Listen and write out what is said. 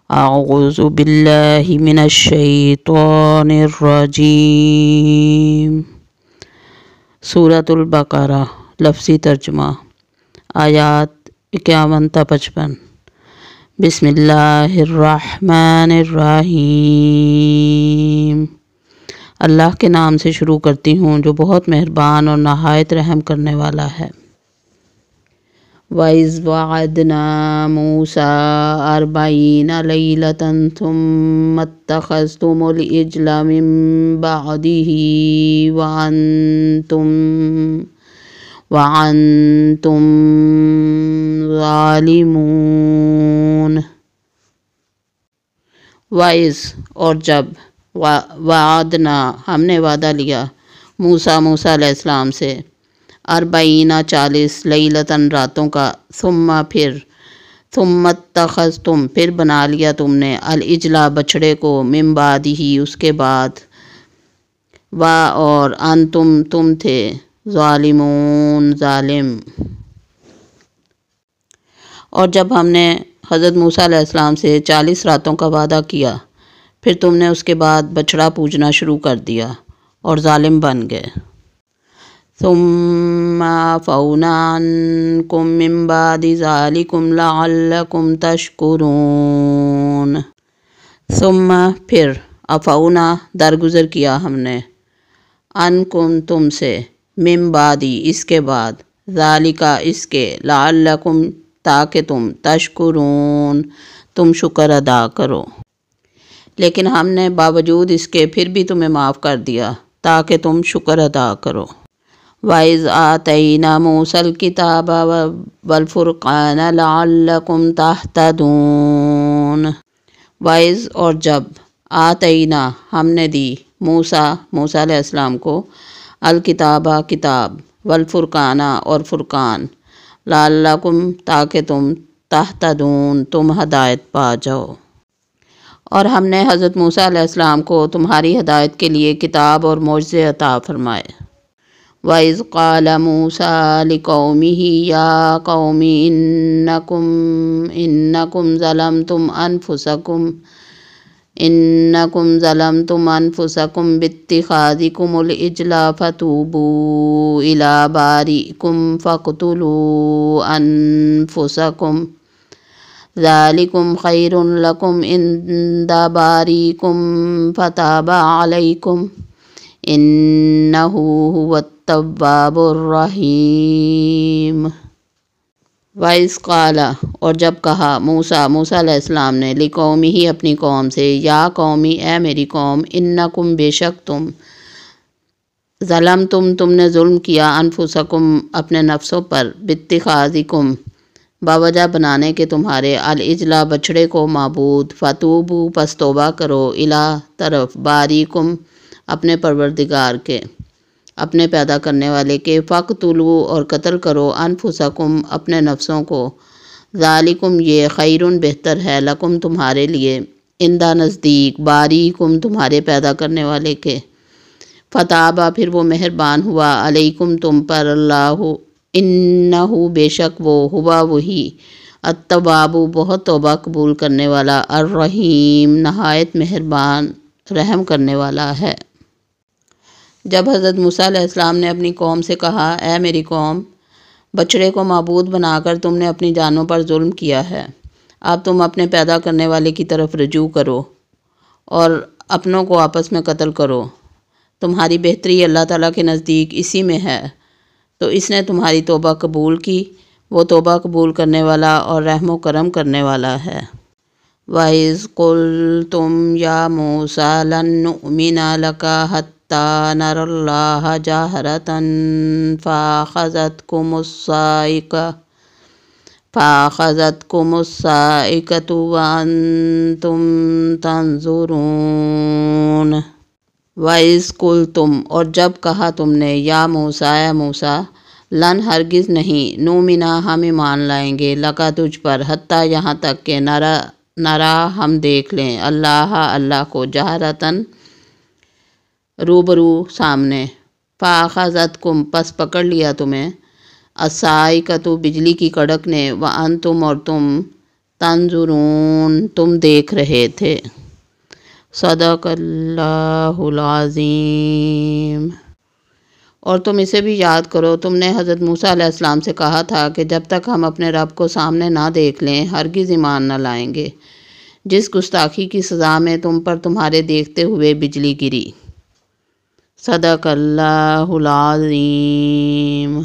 اعوذ باللہ من الشیطان الرجیم۔ سورۃ البقرہ لفظی ترجمہ، آیات 51 تا 55۔ بسم اللہ الرحمن الرحیم۔ اللہ کے نام سے شروع کرتی ہوں جو بہت مہربان اور نہایت رحم کرنے والا ہے۔ وَإِذْ وَعَدْنَا مُوسَىٰ 40 لَيْلَةً ثُمَّ اتَّخَذْتُمُ الْعِجْلَ مِن بَعْدِهِ وَأَنْتُمْ ظَالِمُونَ۔ وَإِذْ اور جب، وعدنا ہم نے وعدہ لیا، موسیٰ علیہ السلام سے، 40 لیلتاً راتوں کا، ثم اتخذتم پھر بنا لیا تم نے، العجلہ بچھڑے کو، من بعدہ اس کے بعد، اور انتم تم تھے، ظالمون ظالم۔ اور جب ہم نے حضرت موسیٰ علیہ السلام سے 40 راتوں کا وعدہ کیا، پھر تم نے اس کے بعد بچھڑا پوجنا شروع کر دیا اور ظالم بن گئے۔ ثم عفونا عنکم من بعد ذلکم لعلکم تشکرون۔ ثم پھر، عفونا درگزر کیا ہم نے، عنکم تم سے، من بعد اس کے بعد، ذالک اس کے، لعلکم تاکہ تم، تشکرون تم شکر ادا کرو۔ لیکن ہم نے باوجود اس کے پھر بھی تمہیں معاف کر دیا تاکہ تم شکر ادا کرو۔ وَإِذْ آتَيْنَا مُوسَى الْكِتَابَ وَالْفُرْقَانَ لَعَلَّكُمْ تَهْتَدُونَ۔ وَإِذْ اور جب، آتَيْنَا ہم نے دی، موسیٰ علیہ السلام کو، الکتاب کتاب، والفرقان اور فرقان، لعلکم تاکہ تم، تہتدون تم ہدایت پا جاؤ۔ اور ہم نے حضرت موسیٰ علیہ السلام کو تمہاری ہدایت کے لیے کتاب اور معجزے عطا فرمائے۔ وَإِذْ قَالَ مُوسَىٰ لِقَوْمِهِ يَا قَوْمِ إِنَّكُمْ ظَلَمْتُمْ أَنفُسَكُمْ بِاتِّخَاذِكُمُ الْعِجْلَ فَتُوبُوا إِلَىٰ بَارِئِكُمْ فَاقْتُلُوا أَنفُسَكُمْ ذَلِكُمْ خَيْرٌ لَكُمْ عِندَ بَارِئِكُمْ فَتَابَ عَلَيْكُمْ إِنَّهُ هُوَ التَّوَّابُ الرَّحِيمُ۔ وَإِذْ قَالَ اور جب کہا، موسیٰ علیہ السلام نے، لِقَوْمِهِ اپنی قوم سے، یا قومی اے میری قوم، انکم بے شک تم، ظلمتم تم نے ظلم کیا، انفسکم اپنے نفسوں پر، باتخاذکم باوجہ بنانے کے تمہارے، العجلہ بچھڑے کو معبود، فتوبو پس توبہ کرو، الی طرف، باریکم اپنے پروردگار کے، اپنے پیدا کرنے والے کے، فقتلوا اور قتل کرو، انفسکم اپنے نفسوں کو، ذالکم یہ، خیرun بہتر ہے، لکم تمہارے لیے، عندہ نزدیک، باریکم تمہارے پیدا کرنے والے کے، فتابہ پھر وہ مہربان ہوا، علیکم تم پر، اللہ انہ بے شک وہ، ہوا وہی، التواب بہت توبہ قبول کرنے والا، الرحیم نہایت مہربان رحم کرنے والا ہے۔ جب حضرت موسیٰ علیہ السلام نے اپنی قوم سے کہا، اے میری قوم، بچڑے کو معبود بنا کر تم نے اپنی جانوں پر ظلم کیا ہے، اب تم اپنے پیدا کرنے والے کی طرف رجوع کرو اور اپنوں کو آپس میں قتل کرو، تمہاری بہتری اللہ تعالیٰ کے نزدیک اسی میں ہے، تو اس نے تمہاری توبہ قبول کی، وہ توبہ قبول کرنے والا اور رحم و کرم کرنے والا ہے۔ وَإِذْ قُلْتُمْ يَا مُوسَىٰ لَن نُّؤْمِنَ لَكَ حَتَّىٰ نَرَى اللَّهَ جَهْرَةً فَأَخَذَتْكُمُ الصَّاعِقَةُ وَأَنْتُمْ تَنظُرُونَ۔ وَإِذْ قُلْتُمْ اور جب کہا تم نے، یا موسیٰ اے موسیٰ، لن ہرگز نہیں، نؤمنا ہم ایمان لائیں گے، لکا تجھ پر، حتیٰ یہاں تک کہ، نرا ہم دیکھ لیں، اللہ کو، جہرتاً روبرو سامنے، فاخذتکم پس پکڑ لیا تمہیں، الصاعقۃ بجلی کی کڑک نے، وانتم اور تم، تنظرون تم دیکھ رہے تھے۔ صدق اللہ العظیم۔ اور تم اسے بھی یاد کرو، تم نے حضرت موسیٰ علیہ السلام سے کہا تھا کہ جب تک ہم اپنے رب کو سامنے نہ دیکھ لیں ہرگز ایمان نہ لائیں گے۔ جس گستاخی کی سزا میں تم پر تمہارے دیکھتے ہوئے بجلی گری۔ صدق اللہ العظیم۔